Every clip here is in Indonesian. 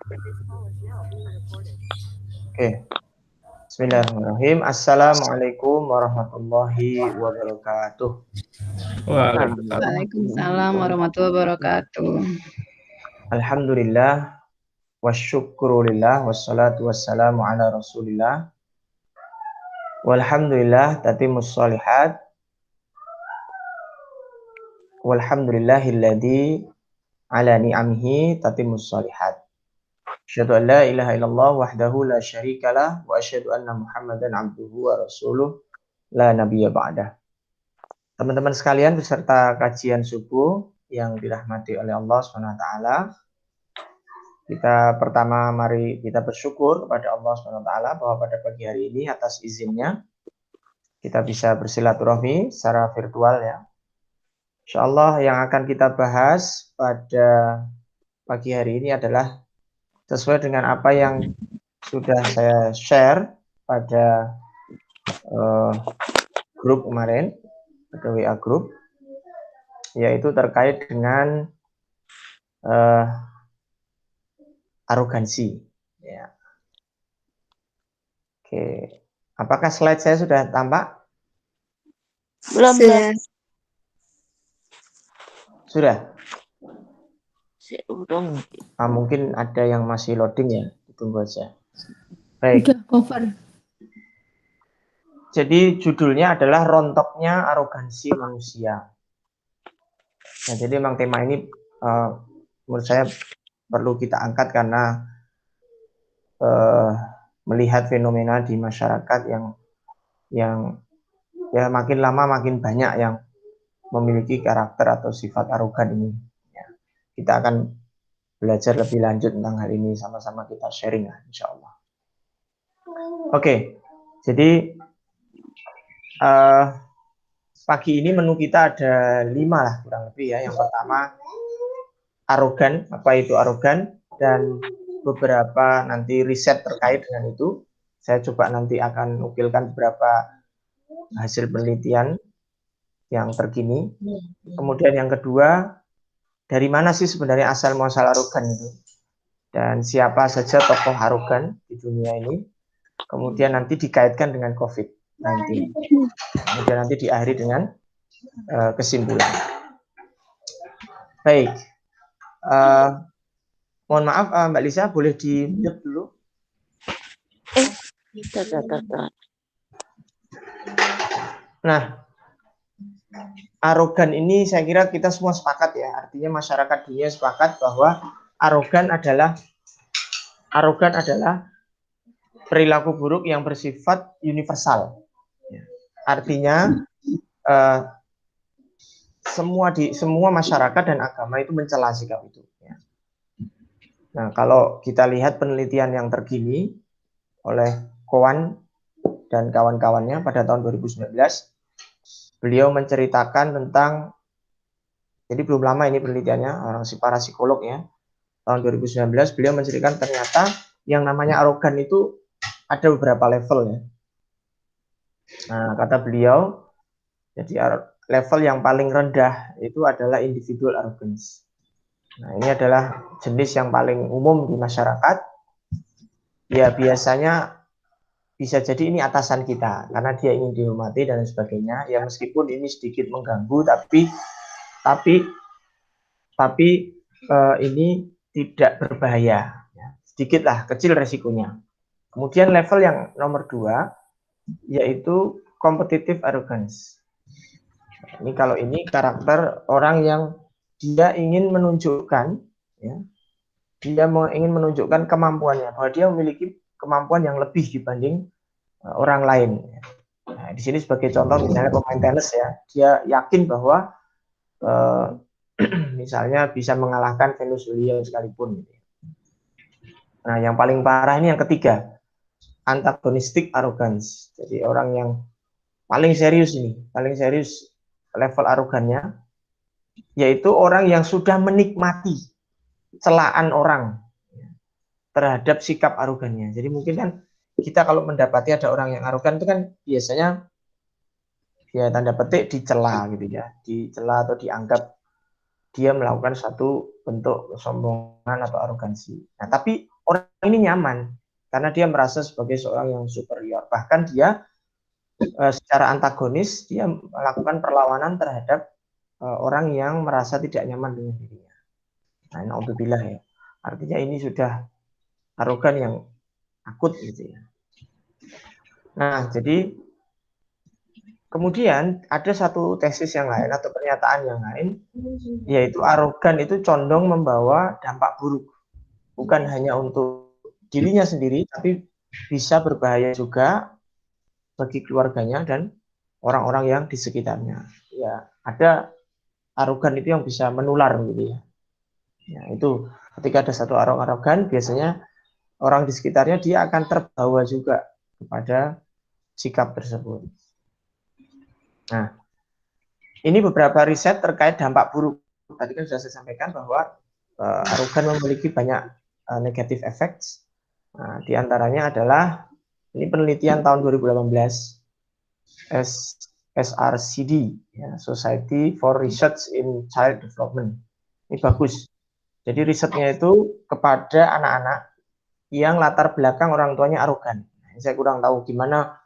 Oke, Bismillahirrahmanirrahim. Assalamualaikum warahmatullahi wabarakatuh. Waalaikumsalam warahmatullahi wabarakatuh. Alhamdulillah, wasyukurulillah, wassalatu wassalamu ala rasulillah. Walhamdulillah, tatimus shalihat. Walhamdulillahilladzi ala ni'amihi tatimus shalihat. Asyhadu an la ilaha illallah wahdahu la syarikalah wa asyhadu anna Muhammadan abduhu wa rasuluh la nabiyya ba'dah. Teman-teman sekalian beserta kajian subuh yang dirahmati oleh Allah SWT, mari kita bersyukur kepada Allah SWT bahwa pada pagi hari ini atas izinnya kita bisa bersilaturahmi secara virtual ya. Insyaallah yang akan kita bahas pada pagi hari ini adalah sesuai dengan apa yang sudah saya share pada grup kemarin, pada WA grup, yaitu terkait dengan arogansi. Ya. Oke, apakah slide saya sudah tampak? Belum. Sudah? Belum. Mungkin ada yang masih loading ya, ditunggu aja. Baik. Udah cover. Jadi judulnya adalah rontoknya arogansi manusia. Nah, jadi memang tema ini menurut saya perlu kita angkat karena melihat fenomena di masyarakat yang ya makin lama makin banyak yang memiliki karakter atau sifat arogan ini. Ya, kita akan belajar lebih lanjut tentang hal ini, sama-sama kita sharing ya, insya Allah. Oke, jadi pagi ini menu kita ada 5 lah kurang lebih ya. Yang pertama arogan, apa itu arogan, dan beberapa nanti riset terkait dengan itu. Saya coba nanti akan nukilkan beberapa hasil penelitian yang terkini. Kemudian yang kedua, dari mana sih sebenarnya asal muasal arogan itu? Dan siapa saja tokoh arogan di dunia ini? Kemudian nanti dikaitkan dengan COVID-19. Kemudian nanti diakhiri dengan kesimpulan. Baik. Mohon maaf Mbak Lisa, boleh di-mute dulu? Nah, arogan ini saya kira kita semua sepakat ya. Artinya masyarakat dunia sepakat bahwa arogan adalah perilaku buruk yang bersifat universal. Artinya semua masyarakat dan agama itu mencela sikap itu. Nah, kalau kita lihat penelitian yang terkini oleh Kowan dan kawan-kawannya pada tahun 2019, beliau menceritakan tentang, jadi belum lama ini penelitiannya, para psikolog ya, tahun 2019 beliau menceritakan ternyata yang namanya arogan itu ada beberapa level ya. Nah, kata beliau, jadi level yang paling rendah itu adalah individual arrogance. Nah, ini adalah jenis yang paling umum di masyarakat. Ya, biasanya bisa jadi ini atasan kita karena dia ingin dihormati dan sebagainya. Ya, meskipun ini sedikit mengganggu, tapi ini tidak berbahaya. Ya, sedikit lah, kecil resikonya. Kemudian level yang nomor 2 yaitu competitive arrogance. Ini kalau ini karakter orang yang dia ingin menunjukkan, ya, ingin menunjukkan kemampuannya, bahwa dia memiliki kemampuan yang lebih dibanding orang lain. Nah, di sini sebagai contoh misalnya pemain tenis ya, dia yakin bahwa misalnya bisa mengalahkan Venus Williams sekalipun. Nah, yang paling parah ini yang ketiga, antagonistic arrogance. Jadi orang yang paling serius level arogannya, yaitu orang yang sudah menikmati celaan orang terhadap sikap arogannya. Jadi mungkin kan kita kalau mendapati ada orang yang arogan itu kan biasanya ya tanda petik dicela gitu ya, dicela atau dianggap dia melakukan satu bentuk kesombongan atau arogansi. Nah, tapi orang ini nyaman karena dia merasa sebagai seorang yang superior. Bahkan dia secara antagonis dia melakukan perlawanan terhadap orang yang merasa tidak nyaman dengan dirinya. Nah, naudzubillah ya. Artinya ini sudah arogan yang akut gitu ya. Nah, jadi kemudian ada satu tesis yang lain atau pernyataan yang lain, yaitu arogan itu condong membawa dampak buruk. Bukan hanya untuk dirinya sendiri, tapi bisa berbahaya juga bagi keluarganya dan orang-orang yang di sekitarnya. Ya, ada arogan itu yang bisa menular gitu ya. Ya, itu ketika ada satu orang arogan, biasanya orang di sekitarnya dia akan terbawa juga kepada sikap tersebut. Nah, ini beberapa riset terkait dampak buruk. Tadi kan sudah saya sampaikan bahwa arogan memiliki banyak negatif efek. Nah, di antaranya adalah ini penelitian tahun 2018 SRCD, ya, Society for Research in Child Development. Ini bagus. Jadi risetnya itu kepada anak-anak yang latar belakang orang tuanya arogan. Saya kurang tahu gimana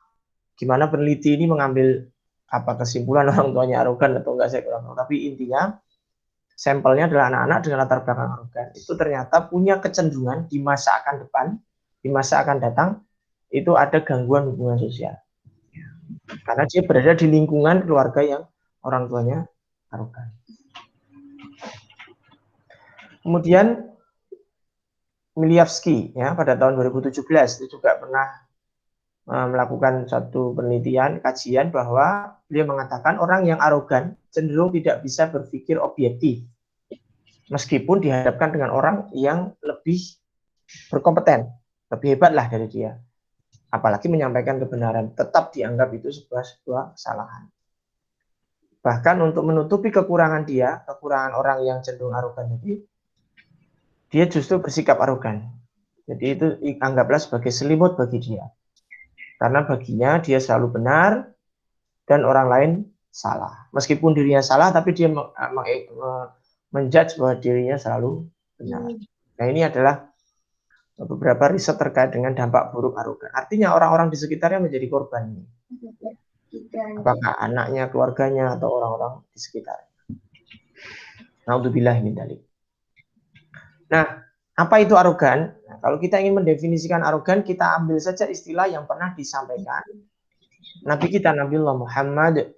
peneliti ini mengambil apa kesimpulan orang tuanya arogan atau enggak, saya kurang tahu. Tapi intinya sampelnya adalah anak-anak dengan latar belakang arogan. Itu ternyata punya kecenderungan di masa akan depan, di masa akan datang, itu ada gangguan hubungan sosial. Karena dia berada di lingkungan keluarga yang orang tuanya arogan. Kemudian Miliavsky ya pada tahun 2017 itu juga pernah melakukan satu penelitian, kajian bahwa dia mengatakan orang yang arogan cenderung tidak bisa berpikir objektif meskipun dihadapkan dengan orang yang lebih berkompeten, lebih hebat lah dari dia. Apalagi menyampaikan kebenaran, tetap dianggap itu sebuah kesalahan. Bahkan untuk menutupi kekurangan orang yang cenderung arogan tadi, dia justru bersikap arogan. Jadi itu anggaplah sebagai selimut bagi dia. Karena baginya dia selalu benar dan orang lain salah. Meskipun dirinya salah, tapi dia menjudge bahwa dirinya selalu benar. Nah, ini adalah beberapa riset terkait dengan dampak buruk arogan. Artinya orang-orang di sekitarnya menjadi korban. Apakah anaknya, keluarganya, atau orang-orang di sekitarnya. Naudzubillah min dzalik. Nah, apa itu arogan? Nah, kalau kita ingin mendefinisikan arogan, kita ambil saja istilah yang pernah disampaikan Nabi kita Nabiullah Muhammad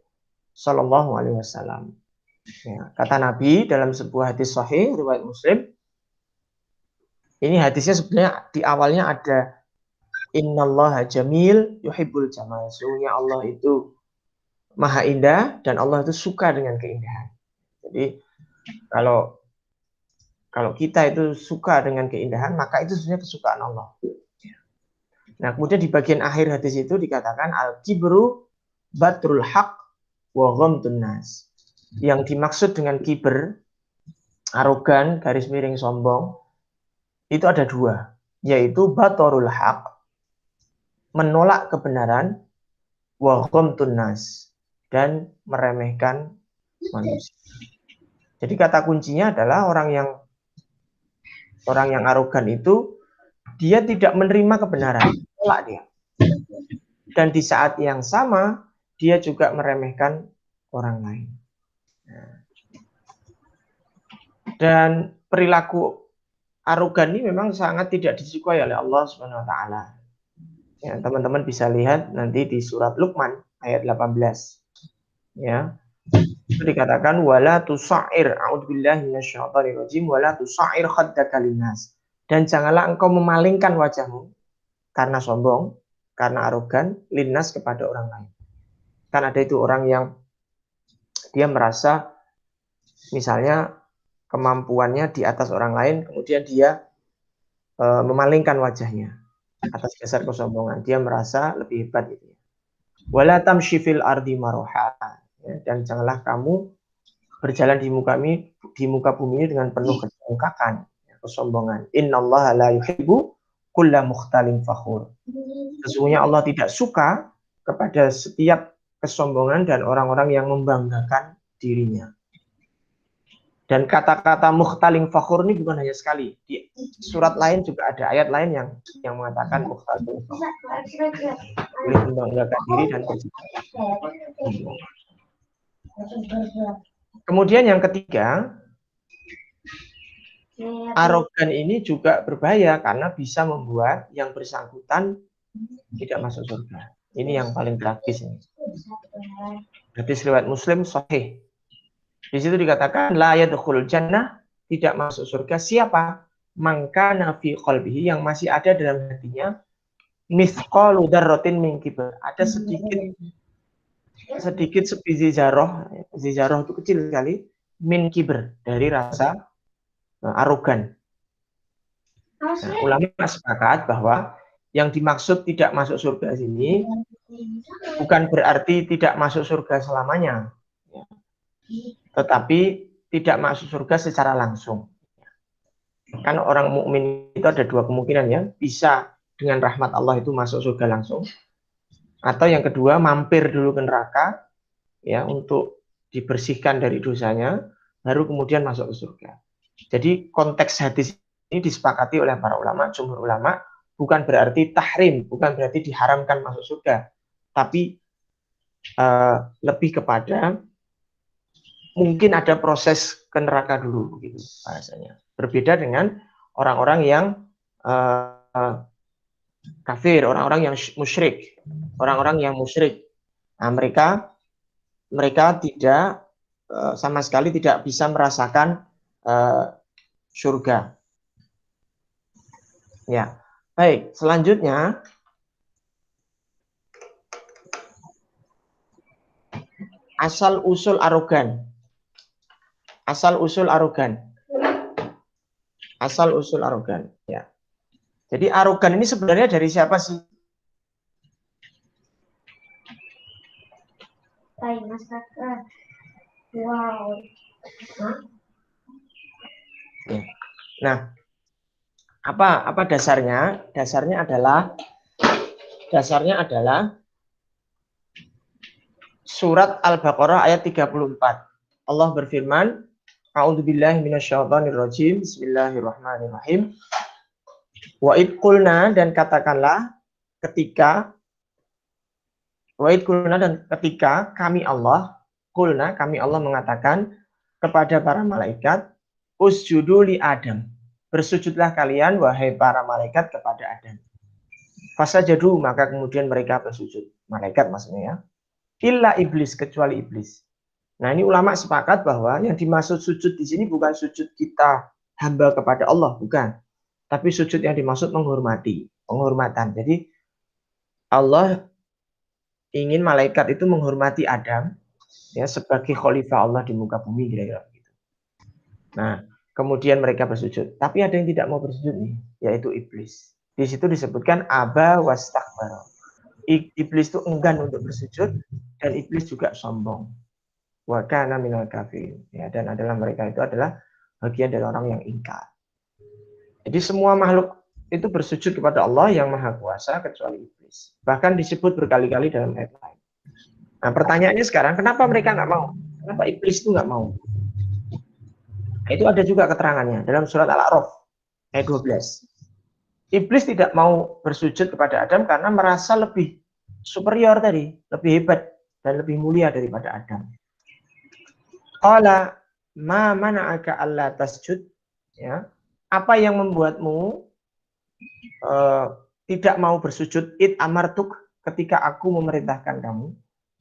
Sallallahu Alaihi Wasallam. Ya, kata Nabi dalam sebuah hadis sahih riwayat Muslim. Ini hadisnya sebenarnya di awalnya ada Innallaha jamil yuhibbul jamal. Sesungguhnya Allah itu maha indah dan Allah itu suka dengan keindahan. Jadi kalau kita itu suka dengan keindahan, maka itu sebenarnya kesukaan Allah. Nah, kemudian di bagian akhir hadis itu dikatakan al-kibru batrul haq wa ghamtun nas. Yang dimaksud dengan kiber, arogan, garis miring sombong, itu ada dua, yaitu batorul haq, menolak kebenaran, wa ghamtun nas, dan meremehkan manusia. Jadi kata kuncinya adalah orang yang arogan itu dia tidak menerima kebenaran, menolak dia. Dan di saat yang sama dia juga meremehkan orang lain. Dan perilaku arogan ini memang sangat tidak disukai oleh Allah Subhanahu wa taala. Ya, teman-teman bisa lihat nanti di surat Luqman ayat 18. Ya. Itu dikatakan wala tusair a'udzubillahi minasyaitonir rajim wala tusair khaddaka linnas. Dan janganlah engkau memalingkan wajahmu karena sombong, karena arogan, linnas kepada orang lain. Kan ada itu orang yang dia merasa misalnya kemampuannya di atas orang lain, kemudian dia memalingkan wajahnya atas dasar kesombongan. Dia merasa lebih hebat gitu ya. Wala tamshi fil ardi maroha. Ya, dan janganlah kamu berjalan di muka bumi dengan penuh kecongkakan, ya, kesombongan. Innallaha la yuhibbu kulla mukhtalin fakhur. Sesungguhnya Allah tidak suka kepada setiap kesombongan dan orang-orang yang membanggakan dirinya. Dan kata-kata mukhtalin fakhur ini bukan hanya sekali. Di surat lain juga ada ayat lain yang mengatakan mukhtalin fakhur. Boleh membanggakan diri dan bersikap. Kemudian yang ketiga, arogan ini juga berbahaya karena bisa membuat yang bersangkutan tidak masuk surga. Ini yang paling tragis ini. Hadis riwayat Muslim sahih. Di situ dikatakan la yadkhulul jannah, tidak masuk surga siapa? Mangkana fi qalbihi, yang masih ada dalam hatinya mithqalu dzarratin min kibr. Ada sedikit sebiji zarah. Sebiji zarah itu kecil sekali, min kibr, dari rasa arogan. Nah, ulama sepakat bahwa yang dimaksud tidak masuk surga sini bukan berarti tidak masuk surga selamanya, tetapi tidak masuk surga secara langsung. Kan orang mukmin itu ada dua kemungkinan ya, bisa dengan rahmat Allah itu masuk surga langsung, atau yang kedua mampir dulu ke neraka ya untuk dibersihkan dari dosanya, baru kemudian masuk ke surga. Jadi konteks hadis ini disepakati oleh para ulama, jumhur ulama, bukan berarti tahrim, bukan berarti diharamkan masuk surga, tapi lebih kepada mungkin ada proses ke neraka dulu, begitu bahasanya. Berbeda dengan orang-orang yang kafir, orang-orang yang musyrik, orang-orang yang musyrik. Nah, mereka tidak sama sekali tidak bisa merasakan surga. Ya, baik. Selanjutnya, asal usul arogan. Asal usul arogan. Asal usul arogan. Ya. Jadi arogan ini sebenarnya dari siapa sih? Wow. Nah, apa dasarnya? Dasarnya adalah surat Al-Baqarah ayat 34. Allah berfirman, A'udzubillahi minasyaitonirrajim. Bismillahirrahmanirrahim. Wa id qulna, dan katakanlah ketika kami Allah mengatakan kepada para malaikat, usjudu li Adam, bersujudlah kalian wahai para malaikat kepada Adam. Fasajadu, maka kemudian mereka bersujud. Malaikat maksudnya ya. Illa iblis, kecuali iblis. Nah, ini ulama sepakat bahwa yang dimaksud sujud di sini bukan sujud kita hamba kepada Allah, bukan. Tapi sujud yang dimaksud penghormatan. Jadi Allah ingin malaikat itu menghormati Adam ya sebagai khalifah Allah di muka bumi, kira-kira begitu. Nah, kemudian mereka bersujud. Tapi ada yang tidak mau bersujud nih, yaitu iblis. Di situ disebutkan aba wastakbara. Iblis itu enggan untuk bersujud, dan iblis juga sombong. Wa kana minal kafirin. Ya, dan mereka itu adalah bagian dari orang yang ingkar. Jadi semua makhluk itu bersujud kepada Allah yang Maha Kuasa kecuali iblis. Bahkan disebut berkali-kali dalam ayat lain. Nah, pertanyaannya sekarang, kenapa mereka nggak mau? Kenapa iblis itu nggak mau? Nah, itu ada juga keterangannya dalam surat Al-A'raf ayat 12. Iblis tidak mau bersujud kepada Adam karena merasa lebih superior tadi, lebih hebat dan lebih mulia daripada Adam. Qala ma mana'aka alla tasjud, ya. Apa yang membuatmu tidak mau bersujud? Id amartuk, ketika aku memerintahkan kamu.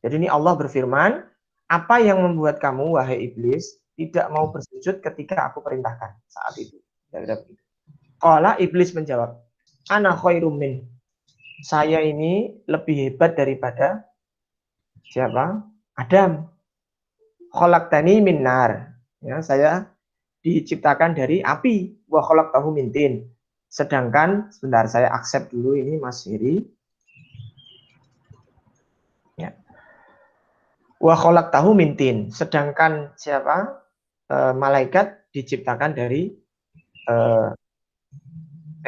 Jadi ini Allah berfirman, apa yang membuat kamu wahai iblis tidak mau bersujud ketika aku perintahkan saat itu? Qala, iblis menjawab, ana khairum min, saya ini lebih hebat daripada siapa? Adam. Khalaqtani min nar, ya, saya diciptakan dari api. Wa khalaqtahu min tin, sedangkan sebentar saya accept dulu ini Mas Heri. Ya. Wa khalaqtahu min tin, sedangkan siapa? Malaikat diciptakan dari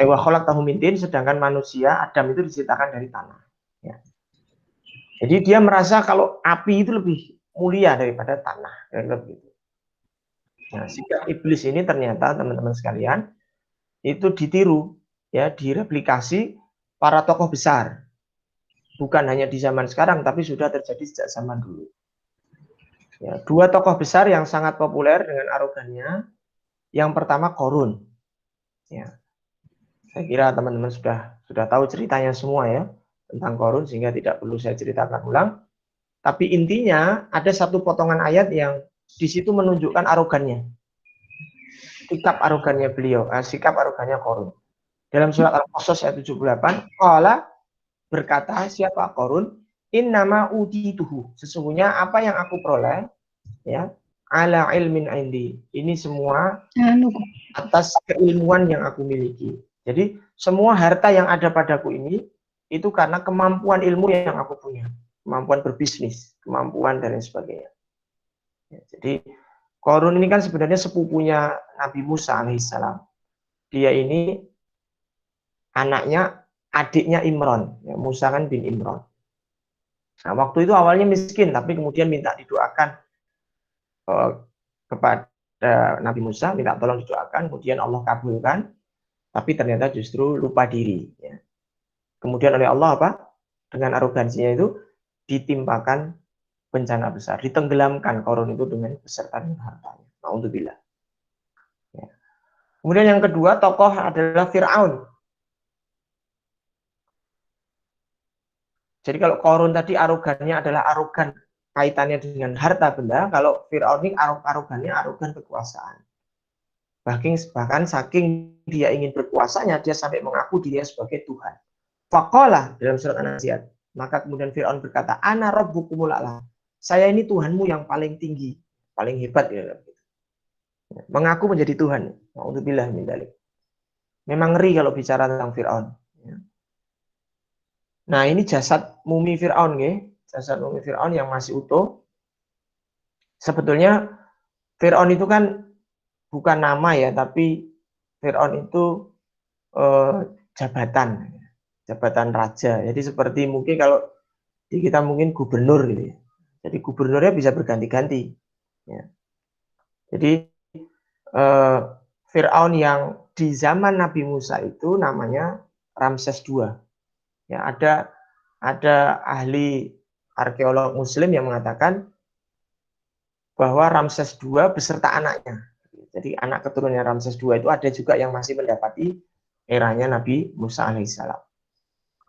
wa khalaqtahu min tin, sedangkan manusia Adam itu diciptakan dari tanah. Ya. Jadi dia merasa kalau api itu lebih mulia daripada tanah, begitu. Nah, sikap iblis ini ternyata teman-teman sekalian itu ditiru, ya, direplikasi para tokoh besar. Bukan hanya di zaman sekarang, tapi sudah terjadi sejak zaman dulu. Ya, dua tokoh besar yang sangat populer dengan arogannya. Yang pertama Korun. Ya, saya kira teman-teman sudah tahu ceritanya semua ya tentang Korun, sehingga tidak perlu saya ceritakan ulang. Tapi intinya ada satu potongan ayat yang di situ menunjukkan arogannya. Sikap arogannya beliau, sikap arogannya Korun. Dalam surat Al-Qasas ayat 78, qala, berkata siapa Korun, innama utituhu, sesungguhnya apa yang aku peroleh, ya, ala ilmin indi, ini semua atas keilmuan yang aku miliki. Jadi semua harta yang ada padaku ini itu karena kemampuan ilmu yang aku punya, kemampuan berbisnis, kemampuan dan lain sebagainya. Ya, jadi Korun ini kan sebenarnya sepupunya Nabi Musa alaihissalam. Dia ini anaknya, adiknya Imran, ya, Musa kan bin Imran. Nah, waktu itu awalnya miskin, tapi kemudian minta didoakan kepada Nabi Musa, minta tolong didoakan, kemudian Allah kabulkan, tapi ternyata justru lupa diri. Ya. Kemudian oleh Allah apa? Dengan arogansinya itu ditimpakan bencana besar, ditenggelamkan Korun itu dengan beserta dengan hartanya. Na'udzubillah. Ya. Kemudian yang kedua tokoh adalah Fir'aun. Jadi kalau Korun tadi arogannya adalah arogan kaitannya dengan harta benda, kalau Fir'aun ini arogannya arogan kekuasaan. Bahkan saking dia ingin berkuasanya, dia sampai mengaku dirinya sebagai Tuhan. Faqala dalam surat An-Nazi'at, maka kemudian Fir'aun berkata, ana rabbukumul a'la. Saya ini Tuhanmu yang paling tinggi, paling hebat. Ya. Mengaku menjadi Tuhan. Na'udzubillah min dzalik. Memang ngeri kalau bicara tentang Fir'aun. Nah, ini jasad mumi Fir'aun, ya. Jasad mumi Fir'aun yang masih utuh. Sebetulnya Fir'aun itu kan bukan nama ya, tapi Fir'aun itu jabatan raja. Jadi seperti mungkin kalau di kita mungkin gubernur gitu ya. Jadi gubernurnya bisa berganti-ganti. Ya. Jadi Fir'aun yang di zaman Nabi Musa itu namanya Ramses II. Ya, ada ahli arkeolog Muslim yang mengatakan bahwa Ramses II beserta anaknya. Jadi anak keturunannya Ramses II itu ada juga yang masih mendapati eranya Nabi Musa alaihissalam.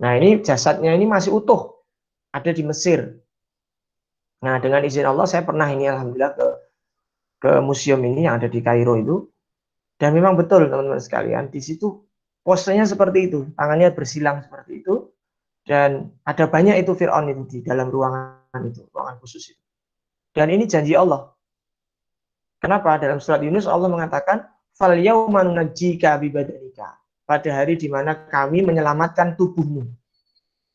Nah, ini jasadnya ini masih utuh, ada di Mesir. Nah, dengan izin Allah saya pernah ini alhamdulillah ke museum ini yang ada di Kairo itu. Dan memang betul teman-teman sekalian, di situ posenya seperti itu, tangannya bersilang seperti itu. Dan ada banyak itu Fir'aun itu di dalam ruangan itu, ruangan khusus itu. Dan ini janji Allah. Kenapa? Dalam surat Yunus Allah mengatakan, "Fal yauma nunajjika bi badanika." Pada hari di mana kami menyelamatkan tubuhmu.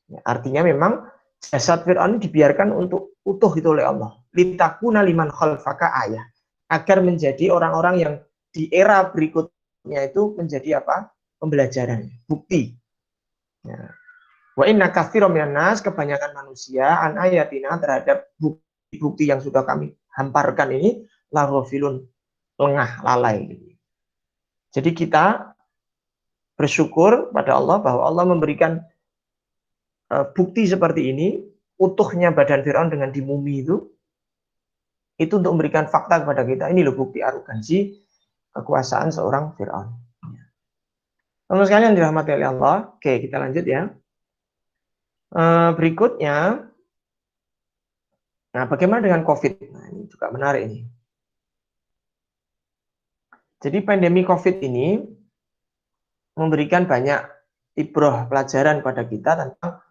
Ya, artinya memang jasad Fir'aun ini dibiarkan untuk utuh itu oleh Allah. Litakuna liman khalfaka ayah. Agar menjadi orang-orang yang di era berikutnya itu menjadi apa? Pembelajaran, bukti. Ya. Wa inna katsiran minan nas, kebanyakan manusia an ayatina, terhadap bukti-bukti yang sudah kami hamparkan ini la ghafilun, lengah, lalai. Jadi kita bersyukur pada Allah bahwa Allah memberikan bukti seperti ini, utuhnya badan Fir'aun dengan dimumi itu untuk memberikan fakta kepada kita, ini loh bukti arogansi kekuasaan seorang Fir'aun. Teman sekalian dirahmati oleh Allah. Oke, kita lanjut ya. Berikutnya, nah bagaimana dengan COVID? Nah, ini juga menarik ini. Jadi pandemi COVID ini memberikan banyak ibroh pelajaran pada kita tentang,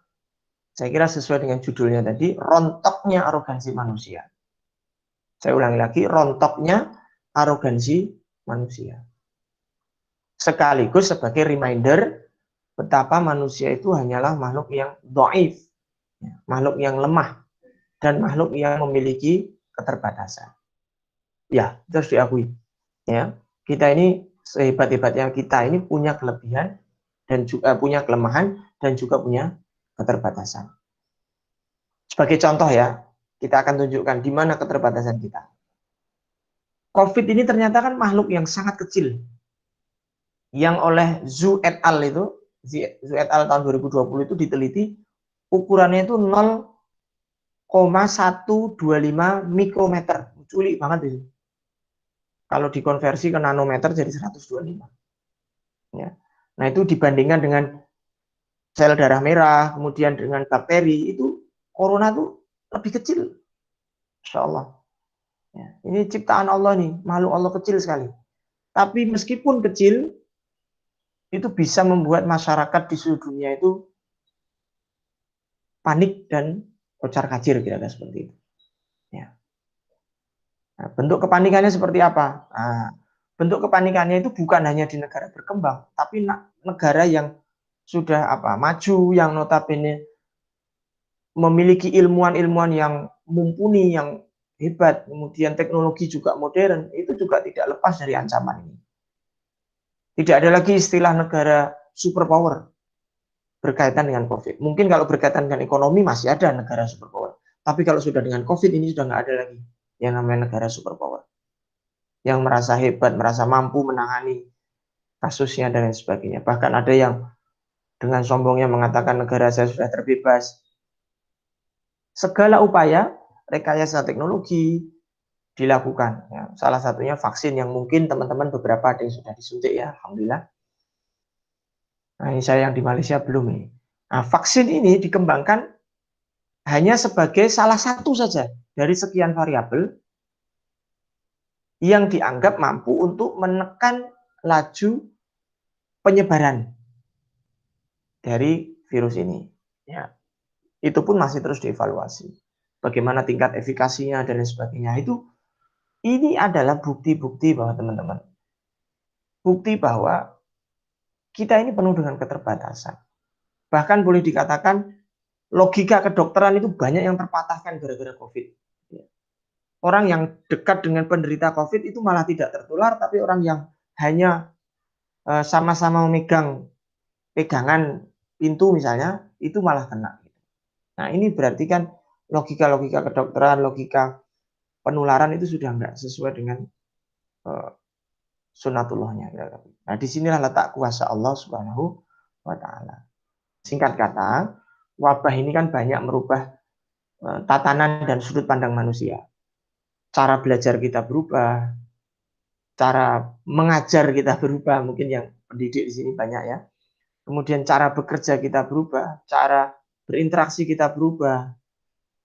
saya kira sesuai dengan judulnya tadi, rontoknya arogansi manusia. Saya ulangi lagi, rontoknya arogansi manusia. Sekaligus sebagai reminder betapa manusia itu hanyalah makhluk yang dhaif, makhluk yang lemah, dan makhluk yang memiliki keterbatasan. Ya, itu harus diakui. Ya, kita ini sehebat-hebatnya kita ini punya kelebihan dan juga punya kelemahan dan juga punya keterbatasan. Sebagai contoh ya, kita akan tunjukkan di mana keterbatasan kita. COVID ini ternyata kan makhluk yang sangat kecil. Yang oleh Zhu et al. Zhu et al. Tahun 2020 itu diteliti ukurannya itu 0,125 mikrometer. Culik banget itu. Kalau dikonversi ke nanometer jadi 125. Ya. Nah itu dibandingkan dengan sel darah merah, kemudian dengan bakteri, itu corona itu lebih kecil. Insya Allah. Ya. Ini ciptaan Allah nih, makhluk Allah kecil sekali. Tapi meskipun kecil, itu bisa membuat masyarakat di seluruh dunia itu panik dan kocar-kacir, kira-kira seperti itu. Ya. Nah, bentuk kepanikannya seperti apa? Nah, bentuk kepanikannya itu bukan hanya di negara berkembang, tapi negara yang sudah maju, yang notabene memiliki ilmuwan-ilmuwan yang mumpuni, yang hebat, kemudian teknologi juga modern, itu juga tidak lepas dari ancaman ini. Tidak ada lagi istilah negara superpower berkaitan dengan COVID. Mungkin kalau berkaitan dengan ekonomi masih ada negara superpower. Tapi kalau sudah dengan COVID ini sudah nggak ada lagi yang namanya negara superpower. Yang merasa hebat, merasa mampu menangani kasusnya dan lain sebagainya. Bahkan ada yang dengan sombongnya mengatakan negara saya sudah terbebas. Segala upaya rekayasa teknologi dilakukan. Ya, salah satunya vaksin yang mungkin teman-teman beberapa ada yang sudah disuntik ya, alhamdulillah. Nah, ini saya yang di Malaysia belum ini. Nah, vaksin ini dikembangkan hanya sebagai salah satu saja dari sekian variabel yang dianggap mampu untuk menekan laju penyebaran dari virus ini. Ya, itu pun masih terus dievaluasi. Bagaimana tingkat efikasinya dan lain sebagainya. Ini adalah bukti-bukti bahwa teman-teman, bukti bahwa kita ini penuh dengan keterbatasan. Bahkan boleh dikatakan logika kedokteran itu banyak yang terpatahkan gara-gara COVID. Orang yang dekat dengan penderita COVID itu malah tidak tertular, tapi orang yang hanya sama-sama memegang pegangan pintu misalnya, itu malah kena. Nah ini berarti kan logika-logika kedokteran, logika penularan itu sudah enggak sesuai dengan sunatullahnya. Nah disinilah letak kuasa Allah Subhanahu wa Ta'ala. Singkat kata, wabah ini kan banyak merubah tatanan dan sudut pandang manusia. Cara belajar kita berubah, cara mengajar kita berubah, mungkin yang pendidik di sini banyak ya. Kemudian cara bekerja kita berubah, cara berinteraksi kita berubah.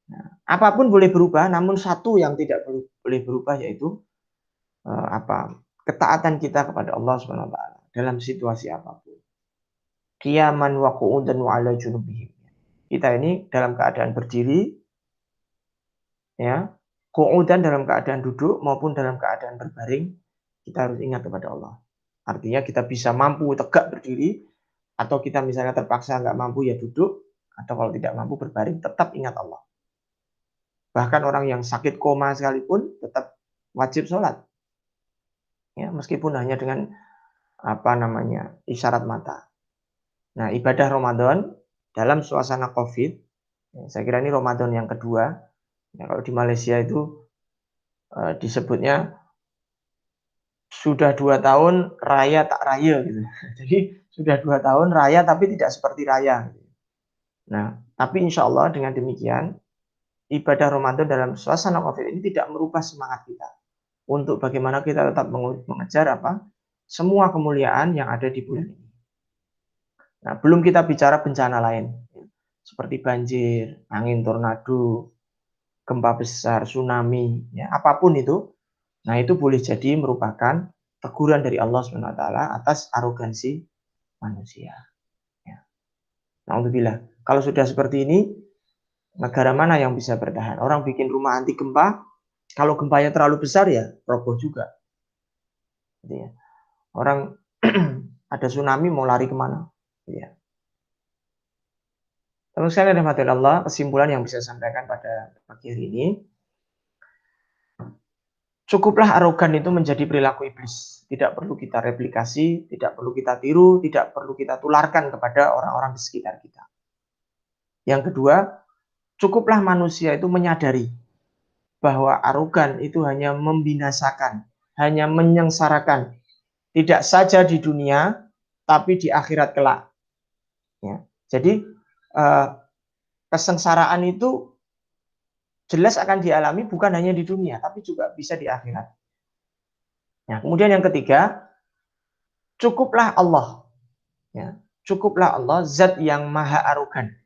Nah, apapun boleh berubah, namun satu yang tidak boleh berubah yaitu ketaatan kita kepada Allah Subhanahu wa Ta'ala dalam situasi apapun. Qiyaman wa qu'udan wa 'ala junubihim. Kita ini dalam keadaan berdiri, ya, qu'udan dalam keadaan duduk maupun dalam keadaan berbaring, kita harus ingat kepada Allah. Artinya kita bisa mampu tegak berdiri, atau kita misalnya terpaksa nggak mampu ya duduk, atau kalau tidak mampu berbaring, tetap ingat Allah. Bahkan orang yang sakit koma sekalipun tetap wajib sholat. Ya, meskipun hanya dengan isyarat mata. Nah, ibadah Ramadan dalam suasana COVID, ya, saya kira ini Ramadan yang kedua. Ya, kalau di Malaysia itu disebutnya sudah 2 tahun raya tak raya gitu. Jadi sudah 2 tahun raya tapi tidak seperti raya. Nah, tapi insya Allah dengan demikian ibadah Ramadan dalam suasana COVID ini tidak merubah semangat kita untuk bagaimana kita tetap mengejar semua kemuliaan yang ada di bulan ini. Nah, belum kita bicara bencana lain seperti banjir, angin tornado, gempa besar, tsunami, ya, apapun itu. Nah, itu boleh jadi merupakan teguran dari Allah SWT atas arogansi manusia. Ya. Alhamdulillah. Kalau sudah seperti ini, negara mana yang bisa bertahan? Orang bikin rumah anti gempa, kalau gempanya terlalu besar ya roboh juga. Jadi, ya, orang ada tsunami mau lari kemana? Ya. Terus sekali Allah, kesimpulan yang bisa saya sampaikan pada pagi hari ini, cukuplah arogan itu menjadi perilaku iblis. Tidak perlu kita replikasi, tidak perlu kita tiru, tidak perlu kita tularkan kepada orang-orang di sekitar kita. Yang kedua, cukuplah manusia itu menyadari bahwa arogan itu hanya membinasakan, hanya menyengsarakan, tidak saja di dunia, tapi di akhirat kelak. Ya. Jadi kesengsaraan itu jelas akan dialami bukan hanya di dunia, tapi juga bisa di akhirat. Nah, kemudian yang ketiga, cukuplah Allah. Ya, cukuplah Allah, zat yang maha arogan.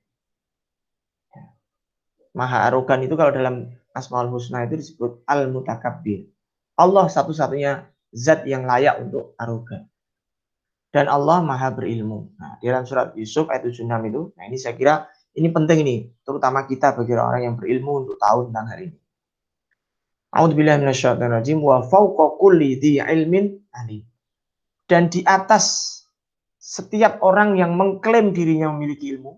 Ya. Maha arogan itu kalau dalam Asmaul Husna itu disebut Al-Mutakabbir. Allah satu-satunya zat yang layak untuk arogan. Dan Allah maha berilmu. Nah, di dalam surat Yusuf ayat 76 itu, nah ini saya kira ini penting ini, terutama kita bagi orang yang berilmu untuk tahu tentang hari ini. A'udzubillahi minasyaitonirrajim wa fawqa kulli dzi ilmin alim. Dan di atas setiap orang yang mengklaim dirinya memiliki ilmu,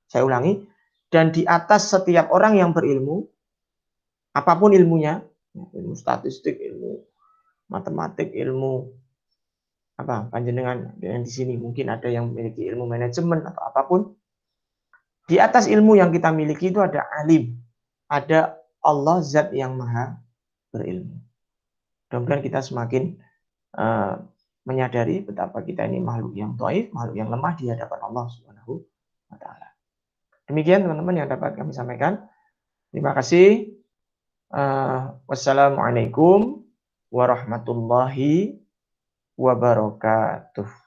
saya ulangi, dan di atas setiap orang yang berilmu, apapun ilmunya, ilmu statistik, ilmu matematik, ilmu apa panjenengan yang di sini mungkin ada yang memiliki ilmu manajemen atau apapun. Di atas ilmu yang kita miliki itu ada alim, ada Allah zat yang maha berilmu. Mudah-mudahan kita semakin menyadari betapa kita ini makhluk yang dhaif, makhluk yang lemah di hadapan Allah Subhanahu wa taala. Demikian teman-teman yang dapat kami sampaikan. Terima kasih. Wassalamualaikum warahmatullahi wabarakatuh.